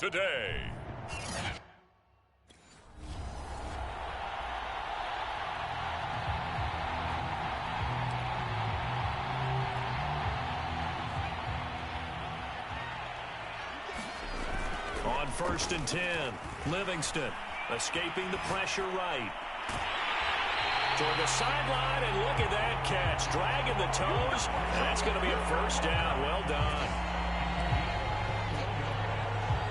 today. On 1st and 10, Livingston escaping the pressure right. Toward the sideline, and look at that catch. Dragging the toes, and that's going to be a first down. Well done.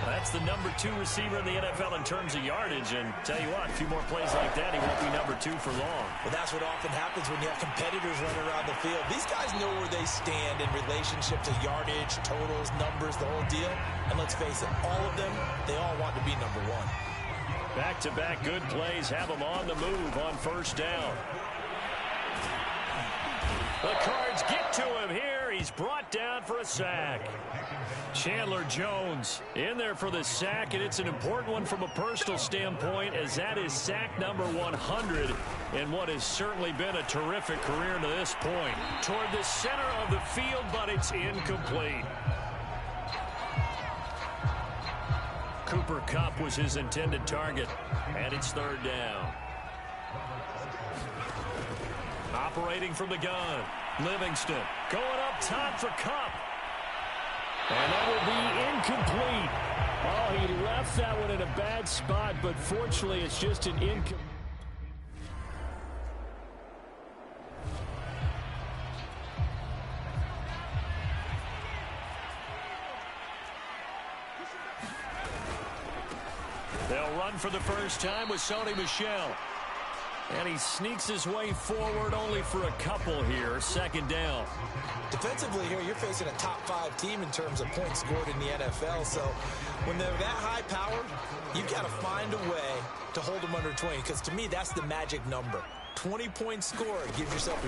That's the number 2 receiver in the NFL in terms of yardage. And tell you what, a few more plays like that, he won't be number 2 for long. Well, that's what often happens when you have competitors running around the field. These guys know where they stand in relationship to yardage, totals, numbers, the whole deal. And let's face it, all of them, they all want to be number 1. Back-to-back good plays have him on the move on 1st down. The Cards get to him here. He's brought down for a sack. Chandler Jones in there for the sack, and it's an important one from a personal standpoint, as that is sack number 100 in what has certainly been a terrific career to this point. Toward the center of the field, but it's incomplete. Cooper Kupp was his intended target, and it's 3rd down. Operating from the gun, Livingston going up top for Kupp. And that will be incomplete. Oh, he left that one in a bad spot, but fortunately it's just an incomplete. They'll run for the first time with Sony Michel. And he sneaks his way forward only for a couple here. 2nd down. Defensively here, you're facing a top 5 team in terms of points scored in the NFL. So when they're that high powered, you've got to find a way to hold them under 20. Because to me, that's the magic number. 20 points scored, you give yourself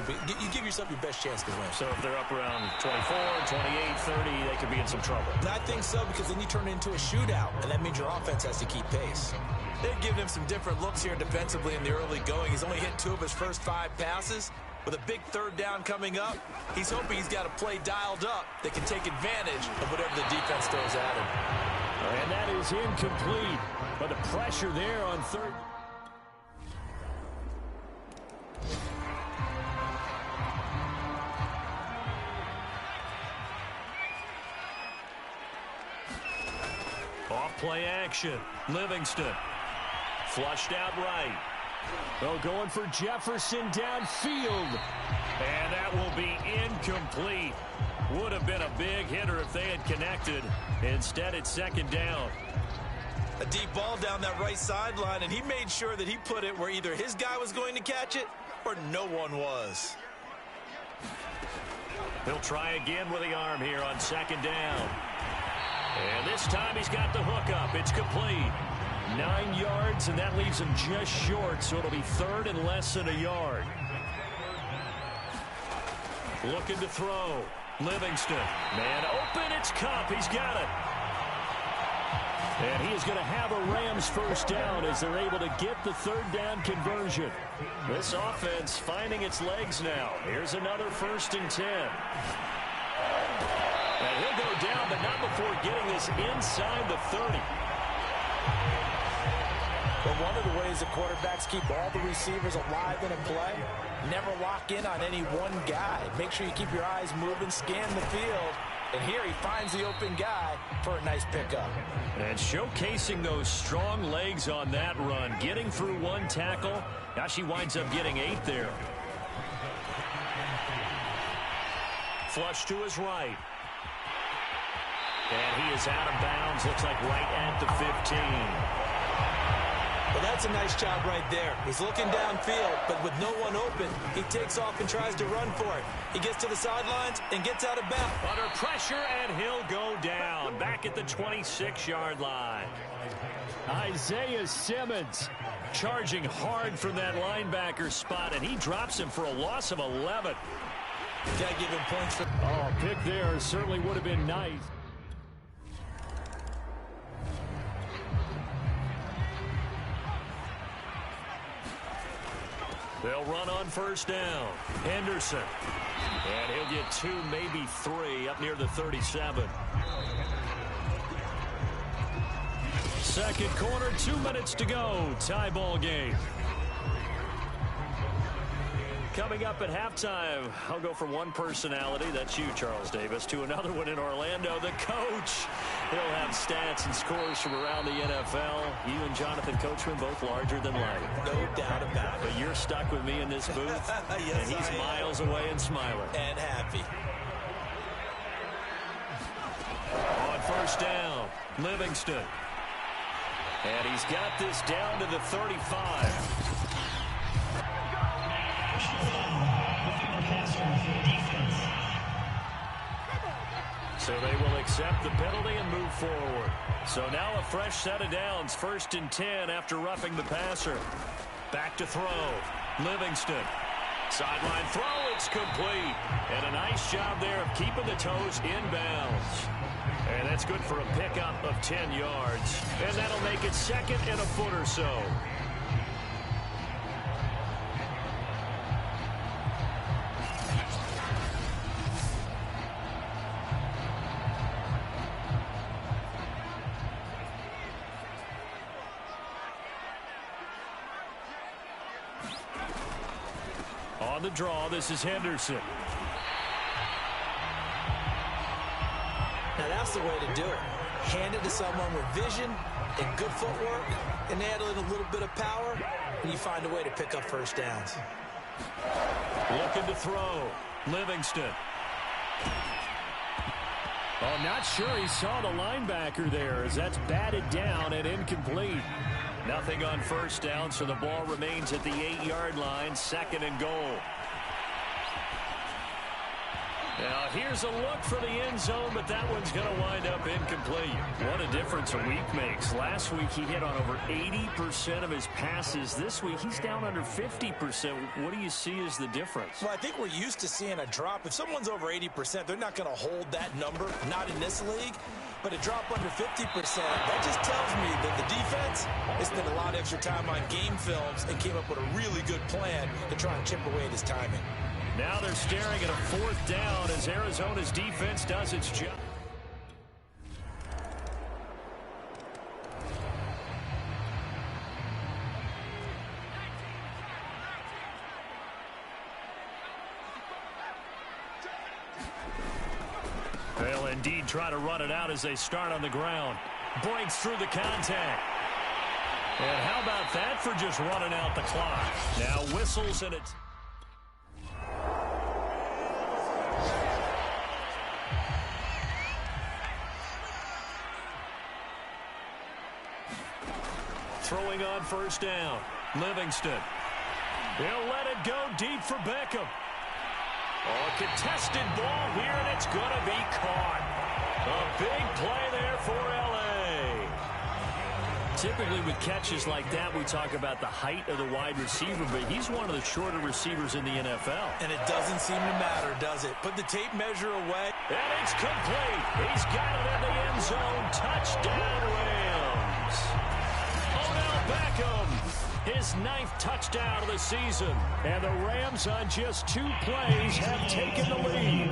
your best chance to win. So if they're up around 24, 28, 30, they could be in some trouble. And I think so, because then you turn it into a shootout, and that means your offense has to keep pace. They've given him some different looks here defensively in the early going. He's only hit 2 of his first 5 passes. With a big 3rd down coming up, he's hoping he's got a play dialed up that can take advantage of whatever the defense throws at him. And that is incomplete. But the pressure there on 3rd. Off-play action. Livingston. Flushed out right. Oh, going for Jefferson downfield. And that will be incomplete. Would have been a big hitter if they had connected. Instead, it's 2nd down. A deep ball down that right sideline, and he made sure that he put it where either his guy was going to catch it or no one was. He'll try again with the arm here on 2nd down. And this time he's got the hook up. It's complete. 9 yards, and that leaves him just short, so it'll be 3rd and less than a yard. Looking to throw. Livingston. Man open, it's Kupp. He's got it. And he is going to have a Rams first down as they're able to get the 3rd down conversion. This offense finding its legs now. Here's another 1st and 10. And he'll go down, but not before getting this inside the 30. But one of the ways that quarterbacks keep all the receivers alive in a play, never lock in on any one guy. Make sure you keep your eyes moving, scan the field. And here he finds the open guy for a nice pickup. And showcasing those strong legs on that run. Getting through 1 tackle. Now she winds up getting 8 there. Flush to his right. And he is out of bounds. Looks like right at the 15. Well, that's a nice job right there. He's looking downfield, but with no one open, he takes off and tries to run for it. He gets to the sidelines and gets out of bounds. Under pressure, and he'll go down. Back at the 26-yard line. Isaiah Simmons charging hard from that linebacker spot, and he drops him for a loss of 11. Got to give him points for... Oh, pick there certainly would have been nice. They'll run on 1st down. Henderson. And he'll get 2, maybe 3, up near the 37. Second quarter, 2 minutes to go. Tie ball game. Coming up at halftime, I'll go from one personality, that's you, Charles Davis, to another one in Orlando, the coach. He'll have stats and scores from around the NFL. You and Jonathan Coachman, both larger than life. No doubt about it. But you're stuck with me in this booth, yes, and he's miles away and smiling. And happy. On first down, Livingston. And he's got this down to the 35. So they will accept the penalty and move forward. So now a fresh set of downs. 1st and 10 after roughing the passer. Back to throw. Livingston. Sideline throw. It's complete. And a nice job there of keeping the toes inbounds. And that's good for a pickup of 10 yards. And that'll make it 2nd and a foot or so. On the draw, this is Henderson. Now that's the way to do it. Hand it to someone with vision and good footwork, and add a little bit of power, and you find a way to pick up first downs. Looking to throw. Livingston. Oh, not sure he saw the linebacker there as that's batted down and incomplete. Nothing on first down, so the ball remains at the 8-yard line, 2nd and goal. Now, here's a look for the end zone, but that one's going to wind up incomplete. What a difference a week makes. Last week, he hit on over 80% of his passes. This week, he's down under 50%. What do you see as the difference? Well, I think we're used to seeing a drop. If someone's over 80%, they're not going to hold that number, not in this league. But a drop under 50%, that just tells me that the defense has spent a lot of extra time on game films and came up with a really good plan to try and chip away at his timing. Now they're staring at a 4th down as Arizona's defense does its job. They'll indeed try to run it out as they start on the ground. Breaks through the contact. And how about that for just running out the clock? Now whistles and it's... Throwing on first down. Livingston. He'll let it go deep for Beckham. Oh, a contested ball here, and it's going to be caught. A big play there for L.A. Typically with catches like that, we talk about the height of the wide receiver, but he's one of the shorter receivers in the NFL. And it doesn't seem to matter, does it? Put the tape measure away. And it's complete. He's got it in the end zone. Touchdown, Rams. Odell Beckham, his 9th touchdown of the season. And the Rams on just 2 plays have taken the lead.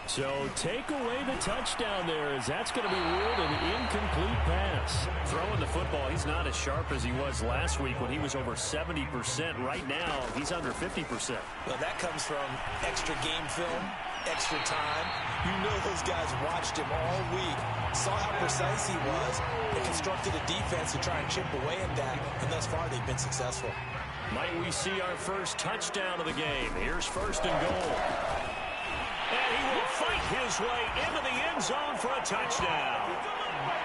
So take away the touchdown there, as that's going to be ruled an incomplete pass. Throwing the football, he's not as sharp as he was last week when he was over 70%. Right now, he's under 50%. Well, that comes from extra game film, extra time. You know those guys watched him all week, saw how precise he was, and constructed a defense to try and chip away at that. And thus far, they've been successful. Might we see our first touchdown of the game? Here's 1st and goal. And he will fight his way into the end zone for a touchdown.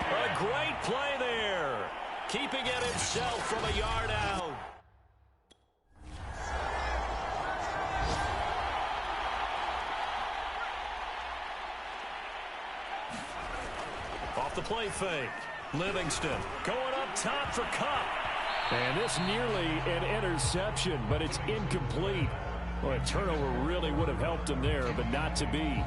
A great play there. Keeping it himself from a yard out. Off the play fake. Livingston going up top for Cup. And this nearly an interception, but it's incomplete. Well, a turnover really would have helped him there, but not to be.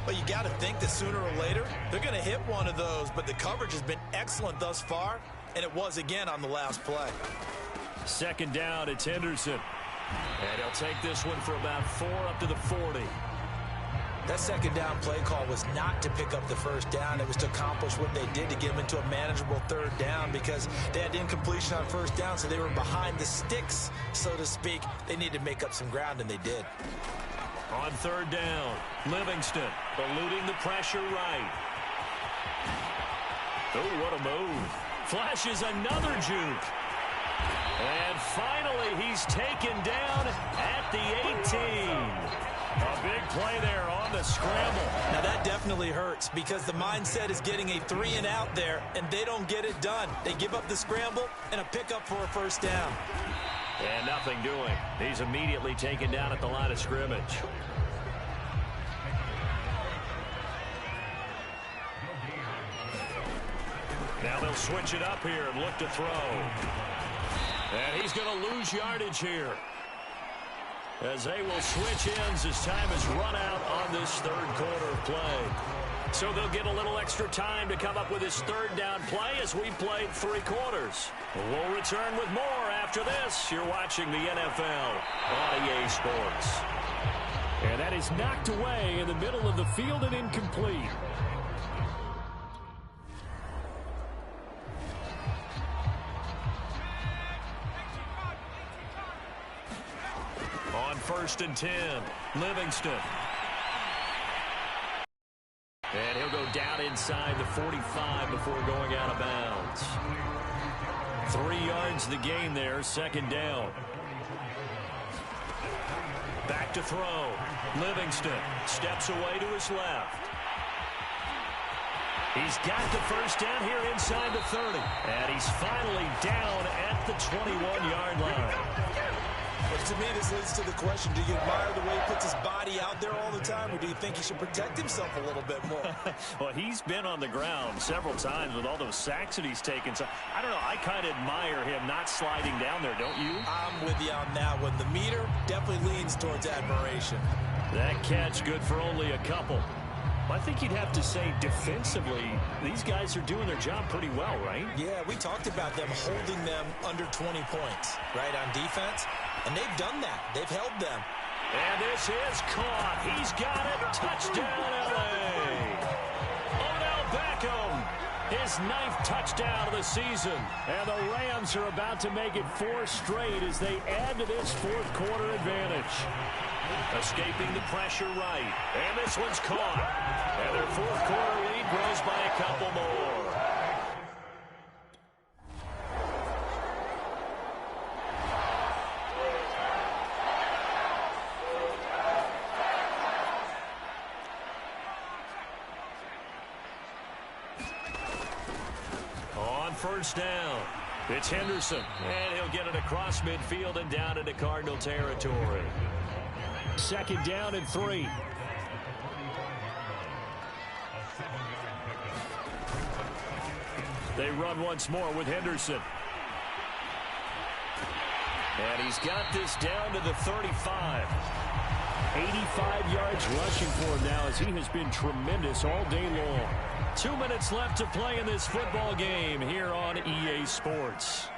Well, you got to think that sooner or later, they're going to hit one of those, but the coverage has been excellent thus far, and it was again on the last play. Second down, it's Henderson. And he'll take this one for about 4 up to the 40. That second down play call was not to pick up the first down. It was to accomplish what they did to get them into a manageable third down because they had incompletion on first down, so they were behind the sticks, so to speak. They needed to make up some ground, and they did. On third down, Livingston eluding the pressure right. Oh, what a move. Flashes another juke. And finally, he's taken down at the 18. A big play there on the scramble. Now, that definitely hurts because the mindset is getting a 3-and-out there, and they don't get it done. They give up the scramble and a pickup for a first down. And nothing doing. He's immediately taken down at the line of scrimmage. Now they'll switch it up here and look to throw. And he's going to lose yardage here, as they will switch ends as time has run out on this third quarter of play. So they'll get a little extra time to come up with his third down play as we played 3 quarters. We'll return with more after this. You're watching the NFL on EA Sports. And that is knocked away in the middle of the field and incomplete. On 1st and 10, Livingston. And he'll go down inside the 45 before going out of bounds. 3 yards the gain there, second down. Back to throw. Livingston steps away to his left. He's got the first down here inside the 30. And he's finally down at the 21-yard line. But to me, this leads to the question, do you admire the way he puts his body out there all the time, or do you think he should protect himself a little bit more? Well, he's been on the ground several times with all those sacks that he's taken. So, I don't know, I kind of admire him not sliding down there, don't you? I'm with you on that one. The meter definitely leans towards admiration. That catch good for only a couple. I think you'd have to say defensively, these guys are doing their job pretty well, right? Yeah, we talked about them holding them under 20 points, right, on defense. And they've done that. They've held them. And this is caught. He's got it. Touchdown, L.A. Odell Beckham, his 9th touchdown of the season. And the Rams are about to make it 4 straight as they add to this 4th quarter advantage. Escaping the pressure right. And this one's caught. And their 4th quarter lead grows by a couple more. On first down, it's Henderson. And he'll get it across midfield and down into Cardinal territory. Second down and 3. They run once more with Henderson. And he's got this down to the 35. 85 yards rushing for him now as he has been tremendous all day long. 2 minutes left to play in this football game here on EA Sports.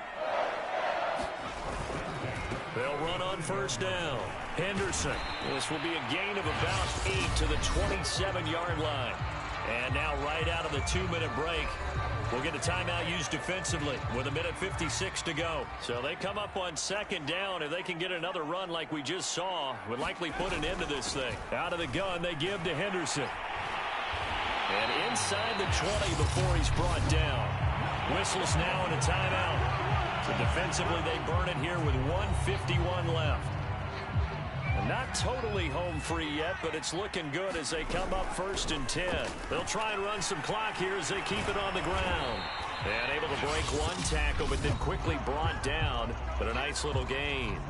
They'll run on first down. Henderson. This will be a gain of about 8 to the 27-yard line. And now right out of the 2-minute break, we'll get a timeout used defensively with 1:56 to go. So they come up on second down. If they can get another run like we just saw, would likely put an end to this thing. Out of the gun, they give to Henderson. And inside the 20 before he's brought down. Whistles now and a timeout. So defensively, they burn it here with 1:51 left. And not totally home free yet, but it's looking good as they come up 1st and 10. They'll try and run some clock here as they keep it on the ground. And able to break one tackle, but then quickly brought down. But a nice little gain.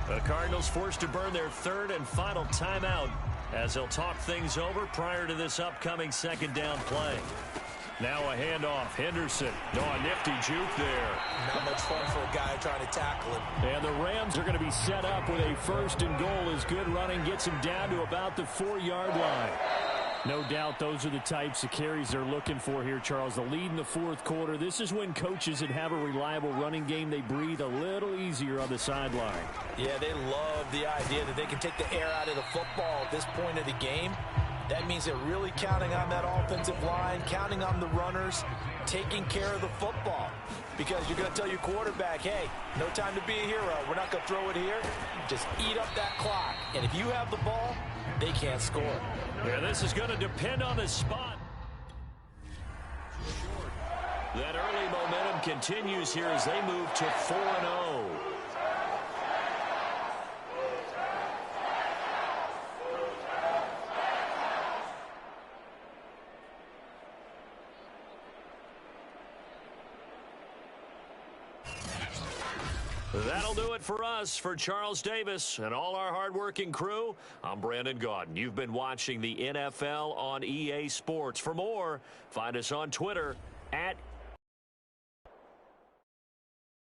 The Cardinals forced to burn their 3rd and final timeout as they'll talk things over prior to this upcoming second down play. Now a handoff. Henderson. No, a nifty juke there. Not much fun for a guy trying to tackle him. And the Rams are going to be set up with a 1st and goal as good running gets him down to about the 4-yard line. No doubt those are the types of carries they're looking for here, Charles. The lead in the fourth quarter. This is when coaches that have a reliable running game, they breathe a little easier on the sideline. Yeah, they love the idea that they can take the air out of the football at this point of the game. That means they're really counting on that offensive line, counting on the runners, taking care of the football. Because you're going to tell your quarterback, hey, no time to be a hero. We're not going to throw it here. Just eat up that clock. And if you have the ball, they can't score. Yeah, this is going to depend on the spot. That early momentum continues here as they move to 4-0. That'll do it for us. For Charles Davis and all our hardworking crew, I'm Brandon Gaudin. You've been watching the NFL on EA Sports. For more, find us on Twitter